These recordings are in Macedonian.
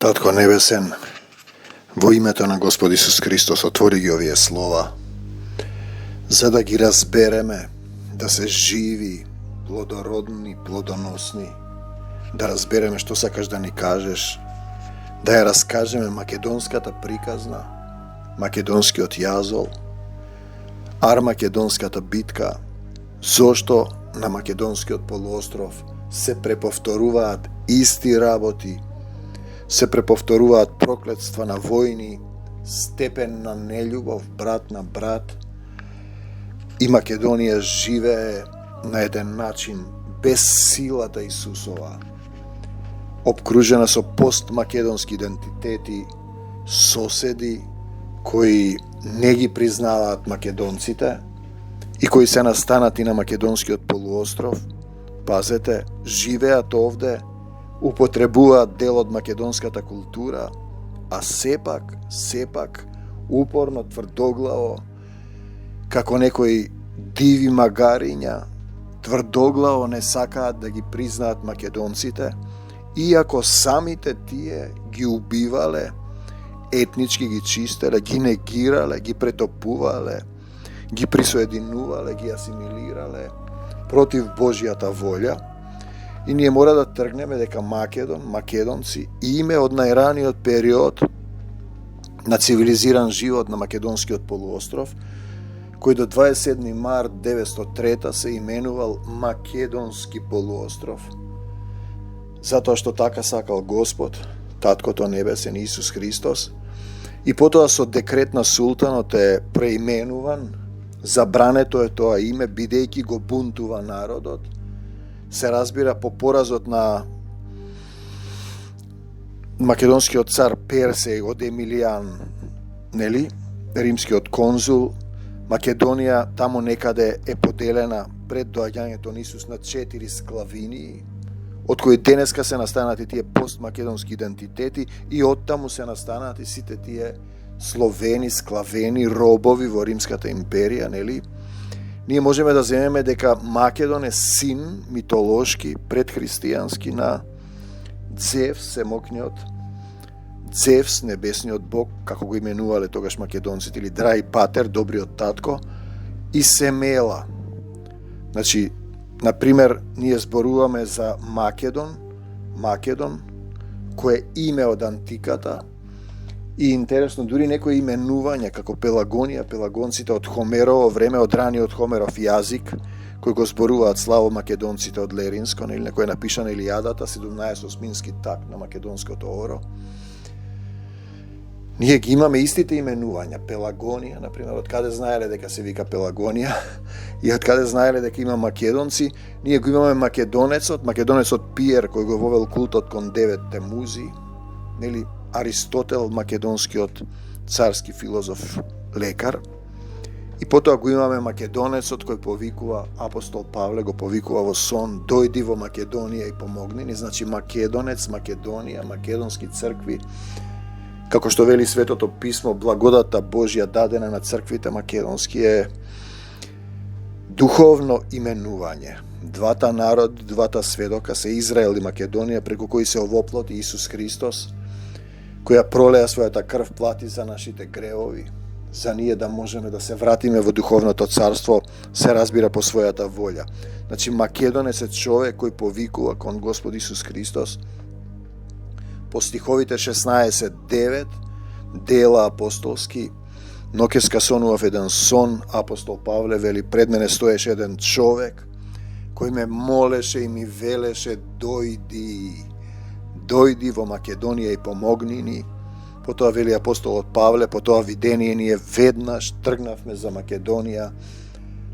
Татко Небесен, во името на Господ Исус Христос, отвори ги овие слова, за да ги разбереме, да се живи, плодородни, плодоносни, да разбереме што сакаш да ни кажеш, да ја раскажеме македонската приказна, македонскиот јазол, армакедонската битка, зошто на македонскиот полуостров се преповторуваат исти работи, се преповторуваат проклетства на војни, степен на нељубов брат на брат, и Македонија живее на еден начин без силата Исусова, обкружена со постмакедонски идентитети, соседи кои не ги признаваат македонците и кои се настанати на македонскиот полуостров. Пазете, живеат овде, употребуваат дел од македонската култура, а сепак, упорно, тврдоглаво, како некои диви магариња, тврдоглаво не сакаат да ги признаат македонците, иако самите тие ги убивале, етнички ги чистеле, ги негирале, ги претопувале, ги присоединувале, ги асимилирале против Божјата волја. И ние мора да тргнеме дека македонци, име од најраниот период на цивилизиран живот на македонскиот полуостров, кој до 27. март 903 се именувал Македонски полуостров, затоа што така сакал Господ, Таткото Небесен Исус Христос, и потоа со декрет на султанот е преименуван, забрането е тоа име, бидејќи го бунтува народот. Се разбира по поразот на македонскиот цар Персеј од Емилијан, нели, римскиот конзул. Македонија таму некаде е поделена пред доаѓањето на Исус на 4 склавини, од кои денеска се настанати тие постмакедонски идентитети и оттаму се настанати сите тие словени, склавени, робови во Римската империја, нели? Ние можеме да земеме дека Македон е син митолошки, предхристијански на Зевс, семокниот, Зевс, небесниот бог, како го именувале тогаш македонците, или Драј Патер, добриот татко, и Семела. Значи, например, ние зборуваме за Македон, кој е име од антиката, и интересно, дури некои именувања, како Пелагонија, пелагонците од Хомерово време, од раниот Хомеров јазик, кој го зборуваат славо македонците од Леринско, или некој е напишана Илијадата, 17-осмински так на македонското оро. Ние ги имаме истите именувања. Пелагонија, например, од каде знаеле дека се вика Пелагонија, и од каде знаеле дека има македонци. Ние го имаме македонецот Пиер, кој го вовел култот кон 9 музи, нели, Аристотел, македонскиот царски филозоф, лекар. И потоа го имаме македонецот кој повикува, апостол Павле го повикува во сон, дојди во Македонија и помогни ни. Значи македонец, Македонија, македонски цркви, како што вели Светото писмо, благодата Божја дадена на црквите македонски е духовно именување. Двата народи, двата сведока се Израел и Македонија, преку кои се овоплоти Исус Христос, која пролеа својата крв, плати за нашите гревови, за ние да можеме да се вратиме во духовното царство, се разбира по својата волја. Значи македонец е човек кој повикува кон Господ Исус Христос. По стиховите 16:9, дела апостолски, но ке скасонував еден сон, апостол Павле вели, пред мене стоеше еден човек, кој ме молеше и ми велеше, дојди во Македонија и помогни ни. Потоа вели апостолот Павле, по тоа видение ние веднаш тргнавме за Македонија,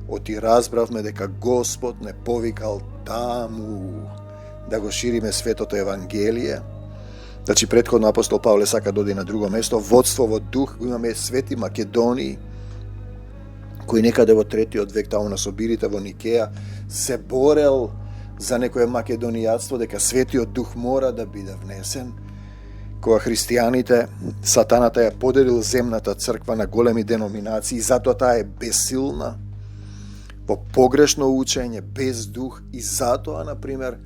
оти разбравме дека Господ не повикал таму да го шириме светото Евангелие. Значи, предходно апостол Павле сака да оди на друго место, водство во дух, имаме свети Македонии, кој некаде во 3-тиот век таму на собирите во Никеја се борел за некое македонијатство, дека светиот дух мора да биде внесен. Кога христијаните, сатаната ја поделил земната црква на големи деноминации, затоа таа е бесилна, во погрешно учење, без дух, и затоа, например,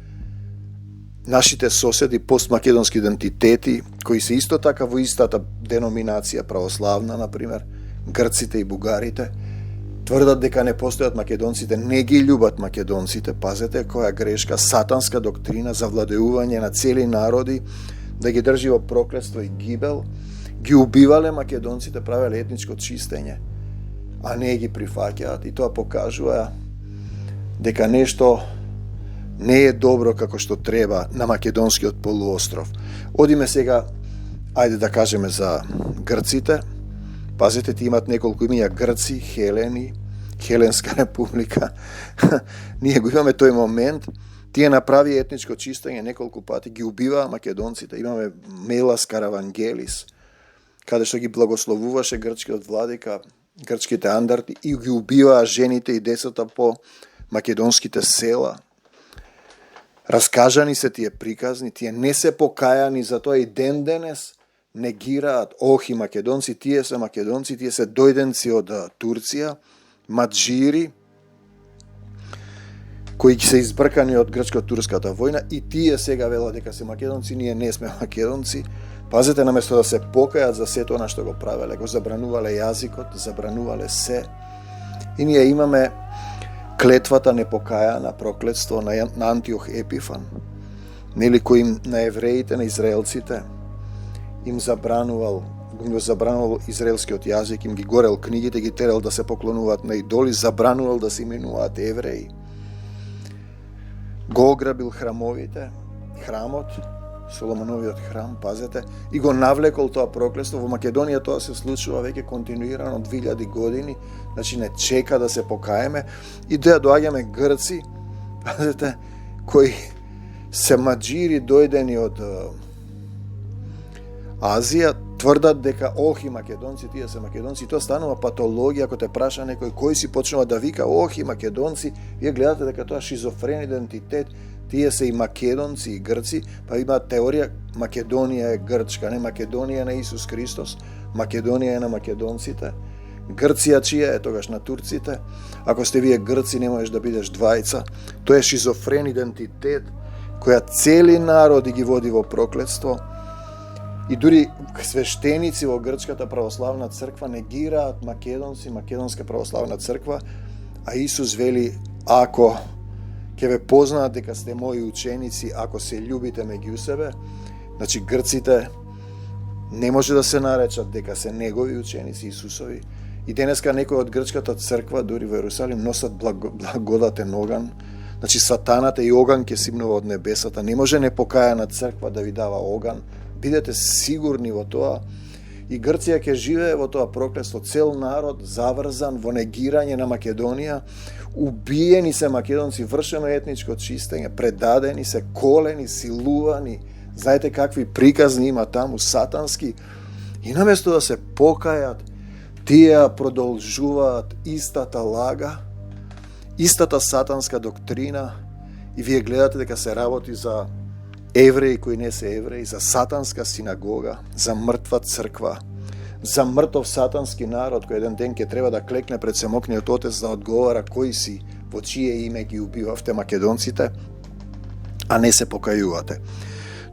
нашите соседи постмакедонски идентитети, кои се исто така во истата деноминација православна, например, грците и бугарите, тврдат дека не постојат македонците, не ги љубат македонците. Пазете која грешка, сатанска доктрина за владеување на цели народи, да ги држи во проклетство и гибел, ги убивале македонците, правеле етничко чистење, а не ги прифаќаат, и тоа покажува дека нешто не е добро како што треба на македонскиот полуостров. Одиме сега, ајде да кажеме за грците. Пазете, ти имат неколку имиња: Грци, Хелени, Хеленска република. Ние го имаме тој момент. Тие направи етничко чистење неколку пати, ги убиваа македонците. Имаме Мелас Каравангелис, каде што ги благословуваше грчкиот владика, грчките андарти, и ги убиваа жените и децата по македонските села. Раскажани се тие приказни, тие не се покајани, затоа и ден денес негираат: охи македонци, тие се македонци, тие се дојденци од Турција, маджири, кои се избркани од грчко-турската војна, и тие сега велат дека се македонци, ние не сме македонци. Пазете, наместо да се покајат за сето она што го правеле, го забранувале јазикот, забранувале се. И ние имаме клетвата непокајана, проклетство на Антиох Епифан, нели, кој на евреите, на израелците, им забранувал израелскиот јазик, им ги горел книгите, ги терал да се поклонуваат на идоли, забранувал да се именуваат евреи. Го ограбил храмот, Соломоновиот храм, пазете, и го навлекол тоа проклетство. Во Македонија тоа се случува веќе континуирано 2000 години, значи не чека да се покаеме. И доаѓаме грци, пазете, кои се маджири дојдени од Азија, тврдат дека охи македонци, тие се македонци. Тоа станува патологија. Ако те праша некој кој си, почнува да вика охи македонци, вие гледате дека тоа шизофрен идентитет. Тие се и македонци и грци, па имаат теорија Македонија е грчка, не, Македонија на Исус Христос, Македонија е на македонците. Грција чија е тогаш? На турците. Ако сте вие грци, не можеш да бидеш двајца. Тоа е шизофрен идентитет која цели народи ги води во проклетство. И дури свештеници во Грчката православна црква негираат македонци, Македонска православна црква, а Исус вели: ако ќе ве познаат дека сте мои ученици, ако се љубите меѓу себе. Значи грците не може да се наречат дека се негови ученици, Исусови. И денеска некои од грчката црква, дури во Ерусалим, носат благодатен оган. Значи сатаната и оган ќе симнува од небесата. Не може непокајана црква да ви дава оган. Бидете сигурни во тоа. И Грција ќе живее во тоа проклетство, цел народ заврзан во негирање на Македонија. Убиени се македонци, вршено етничко чистење, предадени се, колени, силувани. Знаете какви приказни има таму, сатански. И наместо да се покајат, тие продолжуваат истата лага, истата сатанска доктрина, и вие гледате дека се работи за евреи кои не се евреи, за сатанска синагога, за мртва црква, за мртов сатански народ кој еден ден ќе треба да клекне пред Семокниот Отец да одговара кој си, во чие име ги убивавте македонците, а не се покајувате.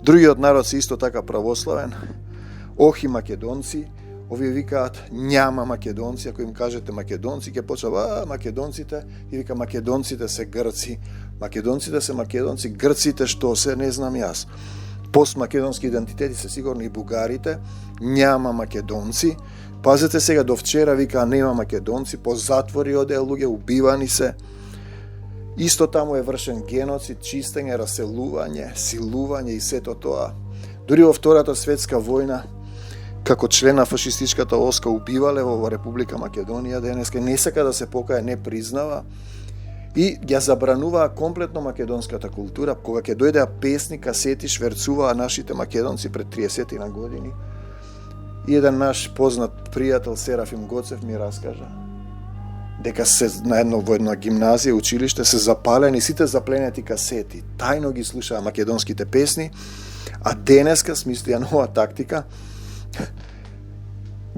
Другиот народ се исто така православен. Охи македонци, овие викаат няма македонци. Ако им кажете македонци, ќе почнува македонците, и вика македонците се грци. Македонците се македонци, грците што се, не знам јас. Постмакедонски идентитети се сигурни и бугарите, няма македонци. Пазете сега, до вчера вика нема македонци, по затвори оде луѓе, убивани се. Исто таму е вршен геноцид, чистење, раселување, силување и сето тоа. Дури во Втората светска војна, како член на фашистичката оска, убивале во Република Македонија, денеска не сака да се покаја, не признава и ја забрануваа комплетно македонската култура. Кога ќе дојдеа песни, касети, шверцуваа нашите македонци пред 30 на години. И еден наш познат пријател Серафим Гоцев ми раскажа дека се во една гимназија, училиште, се запалени сите запленети касети. Тајно ги слушаа македонските песни, а денеска смислија нова тактика,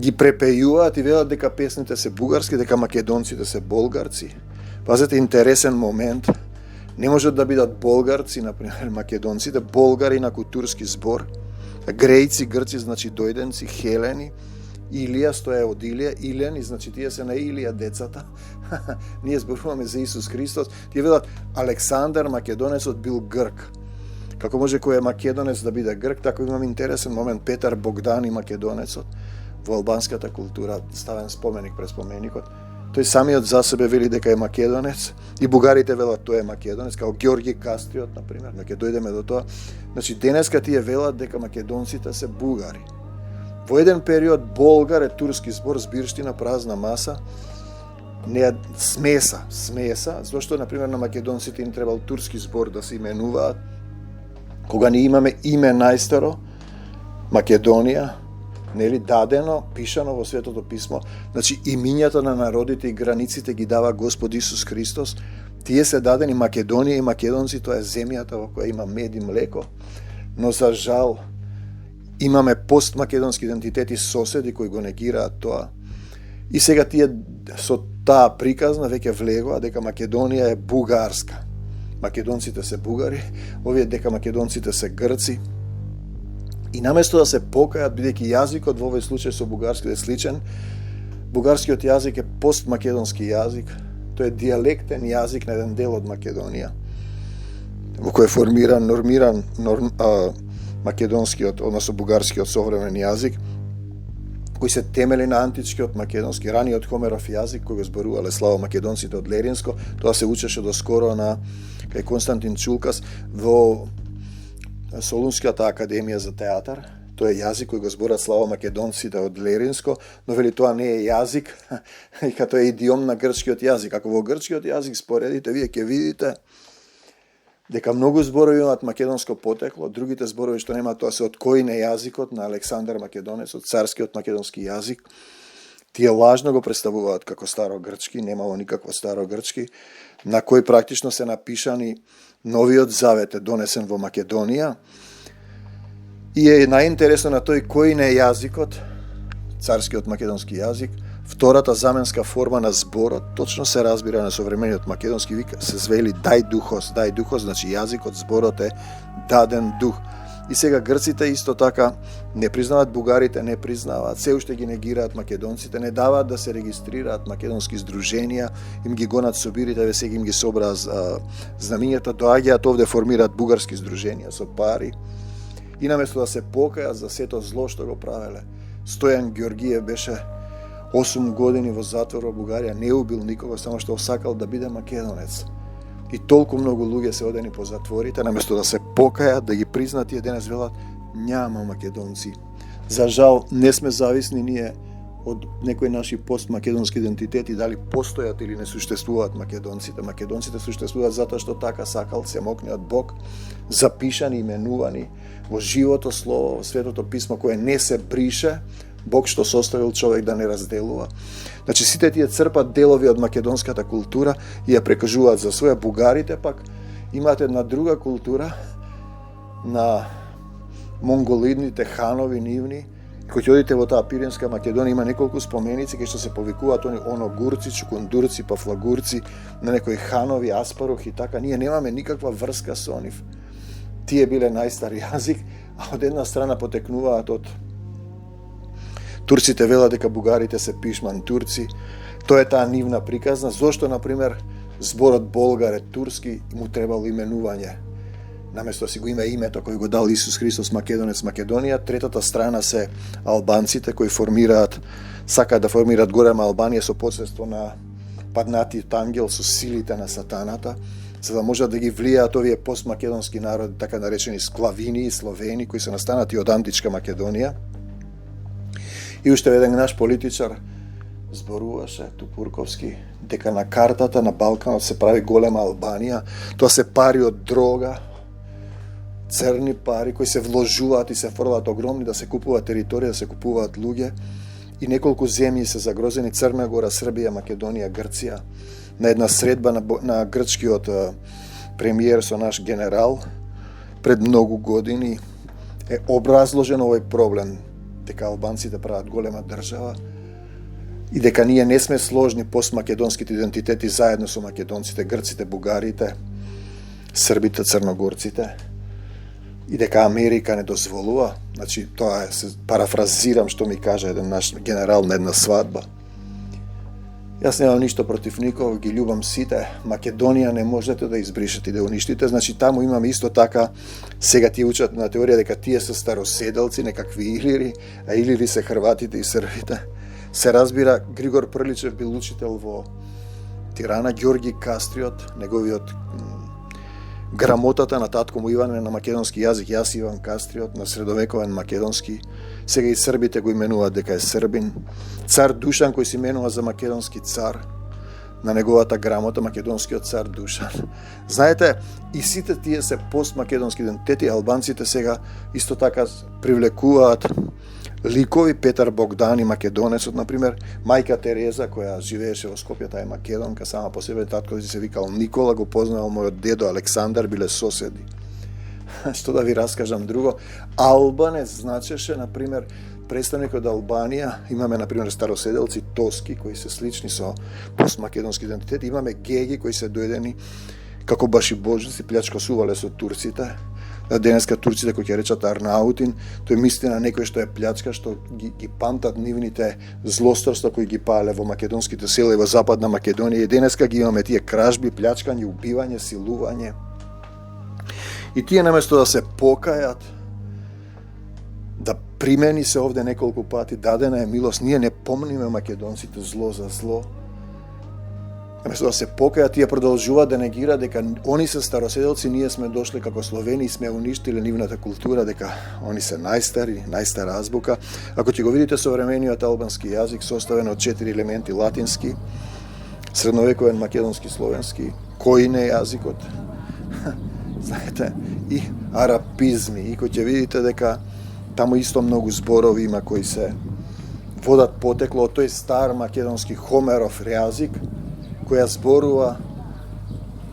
ги препејуваат и велат дека песните се бугарски, дека македонците се болгарци. Пазете, интересен момент. Не можат да бидат болгарци, например, македонците, болгари на турски збор, грејци, грци, значи дојденци, хелени, Илија, стоја од Илија, Илени, значи тие се на Илија децата. Ние зборуваме за Исус Христос. Тие велат Александар Македонецот бил грк. Како може кој е македонец да биде грк, така имам интересен момент Петар Богдан и македонецот во албанската култура, ставен споменик пред споменикот. Тој самиот за себе вели дека е македонец и бугарите велат тој е македонец, како Ѓорги Кастриот, например, дека дојдеме до тоа. Значи денеска тие велат дека македонците се бугари. Во еден период болгар е турски збор, збирштина, празна маса, не е смеса, зашто например на македонците им требал турски збор да се именуваат. Кога не имаме име најстаро, Македонија, нели дадено, пишано во Светото писмо, значи имињата на народите и границите ги дава Господ Исус Христос. Тие се дадени Македонија и македонци, тоа е земјата во која има мед и млеко, но за жал имаме постмакедонски идентитети соседи кои го негираат тоа. И сега тие со таа приказна веќе влегоа дека Македонија е бугарска. Македонците се бугари, овие дека македонците се грци. И наместо да се покајат, бидејќи јазикот во овој случај со бугарскиот е сличен, бугарскиот јазик е постмакедонски јазик, тој е дијалектен јазик на еден дел од Македонија, во кој е формиран, нормиран македонскиот, односно бугарскиот современ јазик, кои се темели на античкиот македонски, раниот Хомеров јазик, кој го зборувале славо македонците од Леринско. Тоа се учеше доскоро на кај Константин Чулкас во Солунската академија за театар. Тоа е јазик кој го зборат славо македонците од Леринско, но вели тоа не е јазик, и като е идиом на грчкиот јазик. Ако во грчкиот јазик споредите, вие ќе видите дека многу зборови имаат македонско потекло, другите зборови што немаат, тоа се од кој не јазикот на Александар Македонецот, царскиот македонски јазик. Тие лажно го представуваат како старогрчки, немало никакво старогрчки, на кој практично се напишани новиот завет е донесен во Македонија. И е најинтересно на тој кој не јазикот, царскиот македонски јазик, втората заменска форма на зборот, точно се разбира на современиот македонски вик, се звели дај духос, значи јазикот, зборот е даден дух. И сега грците исто така не признаваат, бугарите не признаваат, се уште ги негираат македонците, не даваат да се регистрираат македонски здруженија, им ги гонат собирите, сега им ги собраат знамињата, доаѓаат овде, формираат бугарски здруженија со пари. И наместо да се покајат за сето зло што го правеле, Стојан Ѓоргиев беше 8 години во затвор во Бугарија, не убил никого, само што сакал да биде македонец. И толку многу луѓе се одени по затворите, наместо да се покајат, да ги признат, тие денес велат няма македонци. За жал, не сме зависни ние од некои наши постмакедонски идентитети, дали постојат или не существуваат македонците. Македонците существуваат затоа што така сакал Семокниот Бог, запишани, именувани во живото слово, во Светото писмо, кое не се брише, Бог што составил човек да не разделува. Значи сите тие црпат делови од македонската култура и ја прекажуваат за своја. Бугарите пак имаат една друга култура на монголидните ханови нивни. Кој ќе одите во таа Пиринска Македонија, има неколку споменици кај што се повикуваат они оногурци, чукундурци, пафлагурци, на некои ханови, Аспарух и така. Ние немаме никаква врска со нив. Тие биле најстар јазик, а од една страна потекнуваат од турците, велат дека бугарите се пишман турци. Тоа е таа нивна приказна. Зошто, например, зборот болгар е турски и му требало именување? Наместо си го има името кој го дал Исус Христос, македонец Македонија. Третата страна се албанците кои сакаат да формираат голема Албанија со посредство на паднатиот ангел, со силите на сатаната, за да можат да ги влијаат овие постмакедонски народи, така наречени склавини и словени, кои се настанати од античка Македонија. И уште еден наш политичар зборуваше, Тупурковски, дека на картата на Балканот се прави голема Албанија. Тоа се пари од дрога, црни пари кои се вложуваат и се фрлаат огромни, да се купуваат територија, да се купуваат луѓе. И неколку земји се загрозени: Црна Гора, Србија, Македонија, Грција. На една средба на грчкиот премиер со наш генерал пред многу години е образложен овој проблем, дека албанците прават голема држава и дека ние не сме сложни постмакедонските идентитети заедно со македонците, грците, бугарите. Србите, црногорците, и дека Америка не дозволува. Значи, тоа се парафразирам што ми кажа еден наш генерал на една свадба. Јас немам ништо против никого, ги љубам сите. Македонија не можете да избришете и да уништите. Значи, таму имаме исто така, сега тие учат на теорија дека тие се староседелци, некакви илири, а илири се хрватите и србите. Се разбира, Григор Приличев бил учител во Тирана, Ѓорги Кастриот, неговиот грамотата на татко му Иван е на македонски јазик, јас Иван Кастриот, на средовековен македонски. Сега и србите го именуваат дека е србин. Цар Душан, кој се именува за македонски цар, на неговата грамота македонскиот цар Душан. Знаете, и сите тие се постмакедонски идентитети, албанците сега исто така привлекуваат ликови. Петар Богдани, македонецот, например, мајка Тереза, која живееше во Скопје, таа е македонка, сама по себе, татко се викал Никола, го познавал мојот дедо Александар, биле соседи. Што да ви раскажам друго, албанец значеше, например, представник од Албанија, имаме, например, староседелци тоски, кои се слични со постмакедонски идентитет, имаме геги, кои се дојдени како башибожници, плячкосувале со турците. Денеска турците кои ќе речат Арнаутин, тој мисли на некој што е плячка, што ги памтат нивните злосторства кои ги паеле во македонските села и во Западна Македонија. И денеска ги имаме тие кражби, плячкање, убивање, силување. И тие наместо да се покајат, да примени се овде неколку пати, дадена е милост, ние не помниме македонците зло за зло. Наместо да се покајат, тие продолжуваат да негираат дека они се староседелци, ние сме дошли како Словени и сме уништили нивната култура, дека они се најстари, најстара азбука. Ако ќе го видите современиот албански јазик, составен од 4 елементи: латински, средновековен македонски, словенски, кој не јазикот, знаете, и арапизми. И кој ќе видите дека таму исто многу зборови има кои се водат потекло од тој стар македонски Хомеров јазик, која зборува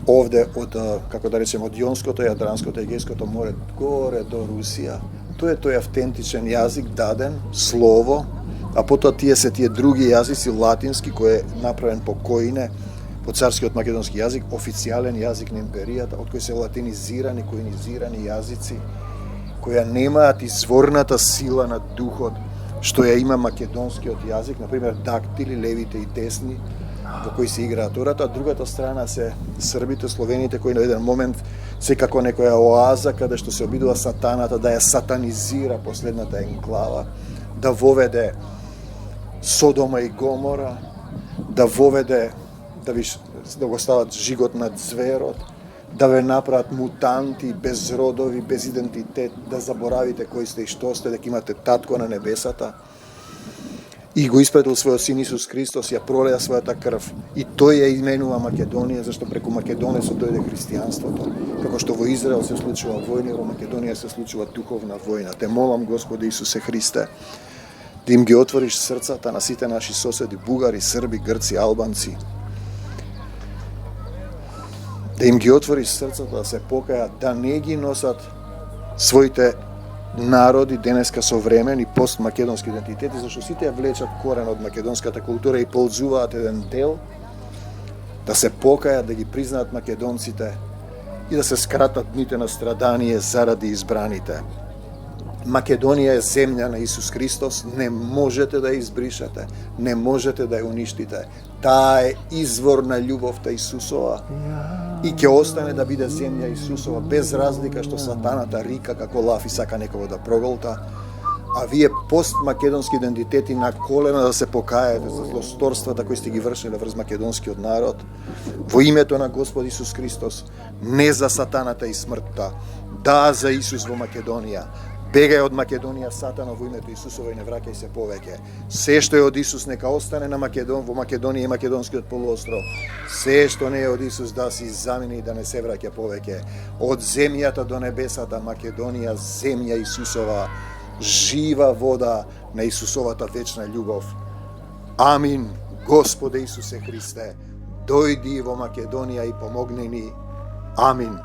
овде од, како да речем, од Јонското, Јадранското, Егејското море, горе до Русија. Тоа е тој автентичен јазик, даден, слово, а потоа тие се тие други јазици, латински, кој е направен по Коине, по царскиот македонски јазик, официјален јазик на империјата, од кој се латинизирани, коинизирани јазици, која немаат изворната сила на духот, што ја има македонскиот јазик, например, дактили, левите и десни, во кои се играат ората, а другата страна се србите, словените, кои на еден момент се како некоја оаза каде што се обидува сатаната да ја сатанизира последната енклава, да воведе Содома и Гомора, да воведе, да го стават жигот над зверот, да ве направат мутанти, безродови, без идентитет, да заборавите кои сте и што сте, дека имате татко на небесата. И го испратил својот син Исус Христос, ја пролеа својата крв. И тој ја именува Македонија, зашто преку Македонецот дојде христијанството. Како што во Израел се случува војна, во Македонија се случува духовна војна. Те молам, Господи Исусе Христе, да им ги отвориш срцата на сите наши соседи, бугари, срби, грци, албанци. Да им ги отвориш срцата да се покајат, да не ги носат своите народи денеска современи постмакедонски идентитети, зашто сите ја влечат корен од македонската култура и ползуваат еден дел, да се покајат, да ги признаат македонците и да се скратат дните на страдание заради избраните. Македонија е земја на Исус Христос, не можете да ја избришете, не можете да ја уништите. Таа е извор на љубовта Исусова и ќе остане да биде земја Исусова, без разлика што сатаната рика како лав и сака некого да проголта. А вие постмакедонски идентитети на колена да се покајате за злосторствата кои сте ги вршиле врз македонскиот народ, во името на Господ Исус Христос, не за сатаната и смртта, да за Исус во Македонија. Бегај од Македонија, сатана, во името Исусово и не враќај се повеќе. Се што е од Исус нека остане на во Македонија и македонскиот полуостров. Се што не е од Исус да си замени и да не се враќа повеќе. Од земјата до небесата, Македонија, земја Исусова, жива вода на Исусовата вечна љубов. Амин, Господе Исусе Христе, дојди во Македонија и помогни ни. Амин.